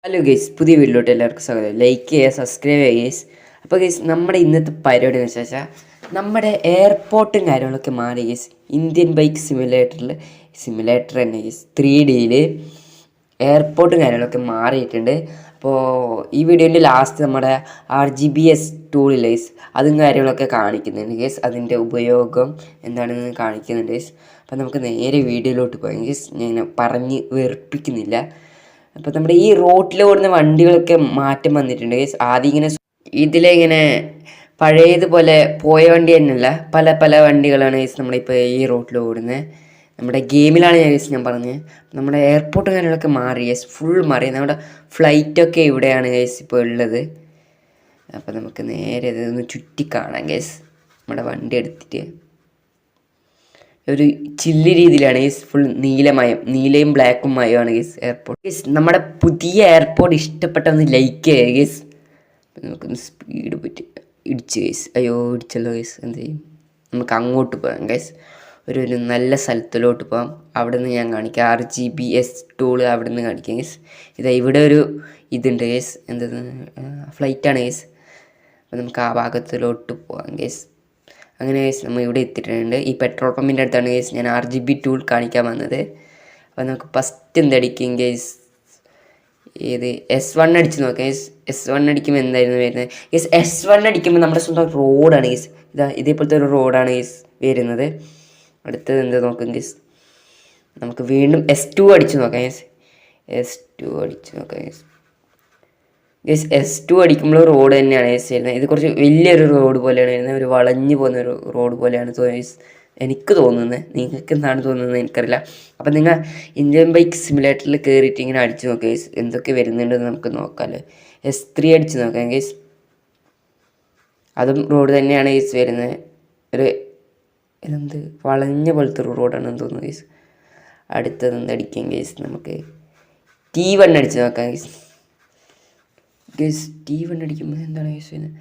Hello guys, പുതിയ വീട്ടിലോട്ട് എല്ലാവർക്കും സ്വാഗതം. ലൈക്ക് ചെയ്യുക, സബ്സ്ക്രൈബ് ചെയ്യുക ഗൈസ്. അപ്പോൾ ഗൈസ്, നമ്മുടെ ഇന്നത്തെ പരിപാടി എന്ന് വെച്ചാൽ നമ്മുടെ എയർപോർട്ടും കാര്യങ്ങളൊക്കെ മാറി ഗൈസ്. ഇന്ത്യൻ ബൈക്ക് സിമുലേറ്റർ തന്നെ ഗൈസ് 3Dയിൽ എയർപോർട്ടും കാര്യങ്ങളൊക്കെ മാറിയിട്ടുണ്ട്. അപ്പോൾ ഈ വീഡിയോൻ്റെ ലാസ്റ്റ് നമ്മുടെ RGBS ടൂളിൽ ഗൈസ് അതും കാര്യങ്ങളൊക്കെ കാണിക്കുന്നുണ്ട് ഗൈസ്. അതിൻ്റെ ഉപയോഗം എന്താണെന്ന് കാണിക്കുന്നുണ്ട് ഗൈസ്. അപ്പോൾ നമുക്ക് നേരെ വീഡിയോയിലോട്ട് പോകാം ഗൈസ്. ഞാൻ പറഞ്ഞ് വെറുപ്പിക്കുന്നില്ല. അപ്പോൾ നമ്മുടെ ഈ റോട്ടിൽ ഓടുന്ന വണ്ടികളൊക്കെ മാറ്റം വന്നിട്ടുണ്ട് ഗൈസ്. ആദ്യം ഇങ്ങനെ ഇതിലിങ്ങനെ പഴയതുപോലെ പോയ വണ്ടി തന്നെയല്ല, പല പല വണ്ടികളാണ് ഗൈസ് നമ്മളിപ്പോൾ ഈ റോട്ടിൽ ഓടുന്നത്. നമ്മുടെ ഗെയിമിലാണ് ഞാൻ പറഞ്ഞത്. നമ്മുടെ എയർപോർട്ട് കാര്യങ്ങളൊക്കെ മാറി ഗൈസ്, ഫുൾ മാറി. നമ്മുടെ ഫ്ലൈറ്റൊക്കെ ഇവിടെയാണ് ഗൈസ് ഇപ്പോൾ ഉള്ളത്. അപ്പോൾ നമുക്ക് നേരെ ഇതൊന്ന് ചുറ്റി കാണാം ഗൈസ്. നമ്മുടെ വണ്ടി എടുത്തിട്ട് ഒരു ചില്ല് രീതിയിലാണ് ഗൈസ്. ഫുൾ നീലയും ബ്ലാക്കും മയമാണ് ഗൈസ് എയർപോർട്ട്. ഗൈസ്, നമ്മുടെ പുതിയ എയർപോർട്ട് ഇഷ്ടപ്പെട്ടൊന്ന് ലൈക്ക് ചെയ്യുക ഗൈസ്. നമുക്കൊന്ന് സ്പീഡ് പറ്റി ഇടിച്ച് ഗൈസ്. അയ്യോ, ഇടിച്ചല്ലോ ഗൈസ്. എന്ത് ചെയ്യും? നമുക്ക് അങ്ങോട്ട് പോകാം ഗൈസ്. ഒരു നല്ല സ്ഥലത്തിലോട്ട് പോകാം. അവിടെ നിന്ന് ഞാൻ കാണിക്കാം. RGBS ടൂൾ അവിടെ നിന്ന് കാണിക്കാം ഗൈസ്. ഇവിടെ ഒരു ഇതുണ്ട് ഗൈസ്. എന്തെന്ന് ഫ്ലൈറ്റാണ് ഗൈസ്. അപ്പോൾ നമുക്ക് ആ ഭാഗത്തിലോട്ട് പോകാം ഗൈസ്. അങ്ങനെ ഗൈസ് നമ്മൾ ഇവിടെ എത്തിയിട്ടുണ്ട്. ഈ പെട്രോൾ പമ്പിൻ്റെ അടുത്താണ് ഗൈസ് ഞാൻ RGB ടൂൾ കാണിക്കാൻ വന്നത്. അപ്പോൾ നമുക്ക് ഫസ്റ്റ് എന്തടിക്കും ഗൈസ്? S1 അടിച്ച് നോക്കാം ഗൈസ്. S1 അടിക്കുമ്പോൾ എന്തായിരുന്നു വരുന്നത് ഗൈസ്? S1 അടിക്കുമ്പോൾ നമ്മുടെ സ്വന്തം റോഡാണ് ഗൈസ്. ഇതേപോലത്തെ ഒരു റോഡാണ് ഗൈസ് വരുന്നത്. അടുത്തത് എന്താ നോക്കാം ഗൈസ്? നമുക്ക് വീണ്ടും S2 അടിച്ച് നോക്കാം ഗൈസ്. S2 അടിച്ച് നോക്കാം ഗൈസ്. S2 അടിക്കുമ്പോൾ റോഡ് തന്നെയാണ് ഗൈസ് വരുന്നത്. ഇത് കുറച്ച് വലിയൊരു റോഡ് പോലെയാണ് വരുന്നത്. ഒരു വളഞ്ഞു പോകുന്ന ഒരു റോഡ് പോലെയാണ് എനിക്ക് തോന്നുന്നത്. നിങ്ങൾക്ക് എന്താണ് തോന്നുന്നത് എനിക്കറിയില്ല. അപ്പം നിങ്ങൾ ഇന്ത്യൻ ബൈക്ക് സിമുലേറ്ററിൽ കയറിയിട്ട് ഇങ്ങനെ അടിച്ച് നോക്കുക ഗൈസ്. എന്തൊക്കെ വരുന്നുണ്ടെന്ന് നമുക്ക് നോക്കാമല്ലോ. S3 അടിച്ച് നോക്കാം ഗൈസ്. അതും റോഡ് തന്നെയാണ് ഗൈസ് വരുന്നത്. ഇതെന്ത് വളഞ്ഞ പോലത്തെ ഒരു റോഡാണെന്ന് തോന്നുന്നു ഗൈസ്. അടുത്തത് അടിക്കാം ഗൈസ്. നമുക്ക് T1 അടിച്ച് നോക്കാം ഗൈസ്. T1 അടിക്കുമ്പോൾ എന്താണ് ഗൈസ് വരുന്നത്?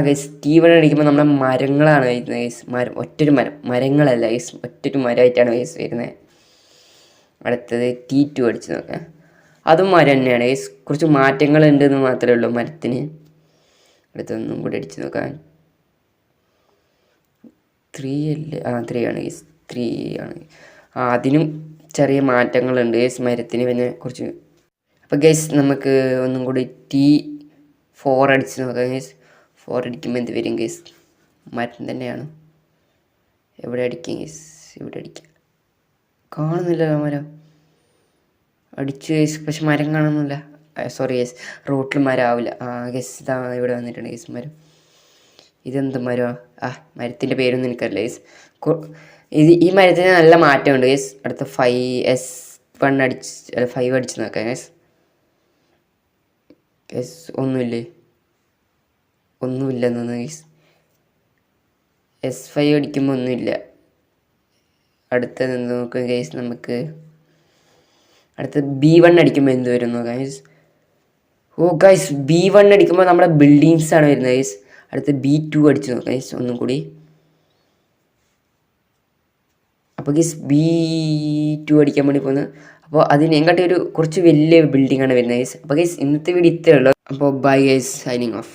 ഗൈസ്, T1 അടിക്കുമ്പോൾ നമ്മുടെ മരങ്ങളാണ് വരുന്നത് ഗൈസ്. ഒറ്റൊരു മരങ്ങളല്ല ഗൈസ്, ഒറ്റൊരു മരമായിട്ടാണ് ഗൈസ് വരുന്നത്. അടുത്തത് T2 അടിച്ച് നോക്കാം. അതും മരം തന്നെയാണ് ഗൈസ്. കുറച്ച് മാറ്റങ്ങൾ ഉണ്ടെന്ന് മാത്രമേ ഉള്ളൂ മരത്തിന്. അടുത്തൊന്നും കൂടി അടിച്ച് നോക്കാം. 3 അല്ലേ? 3 ആണ് ഗൈസ്. 3 ആണ്. അതിനും ചെറിയ മാറ്റങ്ങളുണ്ട് ഗൈസ് മരത്തിന്. പിന്നെ കുറച്ച് അപ്പോൾ ഗൈസ് നമുക്ക് ഒന്നും കൂടി T4 അടിച്ച് നോക്കാം ഗൈസ്. 4 അടിക്കുമ്പോൾ എന്ത് വരും ഗൈസ്? മരം തന്നെയാണ്. എവിടെ അടിക്കാം ഗൈസ്? ഇവിടെ അടിക്കാം. കാണുന്നില്ലല്ലോ മരം. അടിച്ചു ഗൈസ്, പക്ഷെ മരം കാണുന്നില്ല. സോറി ഗൈസ്, റോട്ടിൽ മരം ആവില്ല. ഗൈസ്, ഇതാ ഇവിടെ വന്നിട്ടുണ്ട് ഗൈസ് മരം. ഇതെന്ത് മരമാണ്? മരത്തിൻ്റെ പേരൊന്നും എനിക്കറിയില്ല ഗൈസ്. ഈ മരത്തിന് നല്ല മാറ്റമുണ്ട് ഗൈസ്. അടുത്ത 5 അടിച്ച് നോക്കാം ഗൈസ്. ഒന്നുമില്ലെന്ന് തോന്നുന്നു ഗൈസ്. S5 അടിക്കുമ്പോൾ ഒന്നുമില്ല. അടുത്തത് എന്ത് നോക്കാം ഗൈസ്? നമുക്ക് അടുത്തത് B1 അടിക്കുമ്പോൾ എന്ത് വരും നോക്കാം ഗൈസ്. ഗൈസ്, B1 അടിക്കുമ്പോൾ നമ്മുടെ ബിൽഡിങ്സാണ് വരുന്നത് ഗൈസ്. അടുത്ത് B2 അടിച്ച് നോക്കാം ഗൈസ് ഒന്നും കൂടി. അപ്പോൾ ഗൈസ് B2 അടിക്കാൻ വേണ്ടി പോകുന്നത്. അപ്പോൾ അതിനെക്കാട്ടി കുറച്ച് വലിയ ബിൽഡിംഗ് ആണ് വരുന്നത് ഗൈസ്. അപ്പോൾ ഗൈസ്, ഇന്നത്തെ വീഡിയോ ഇത്രയേ ഉള്ളൂ. അപ്പോൾ ബൈ ഗൈസ്, സൈനിങ് ഓഫ്.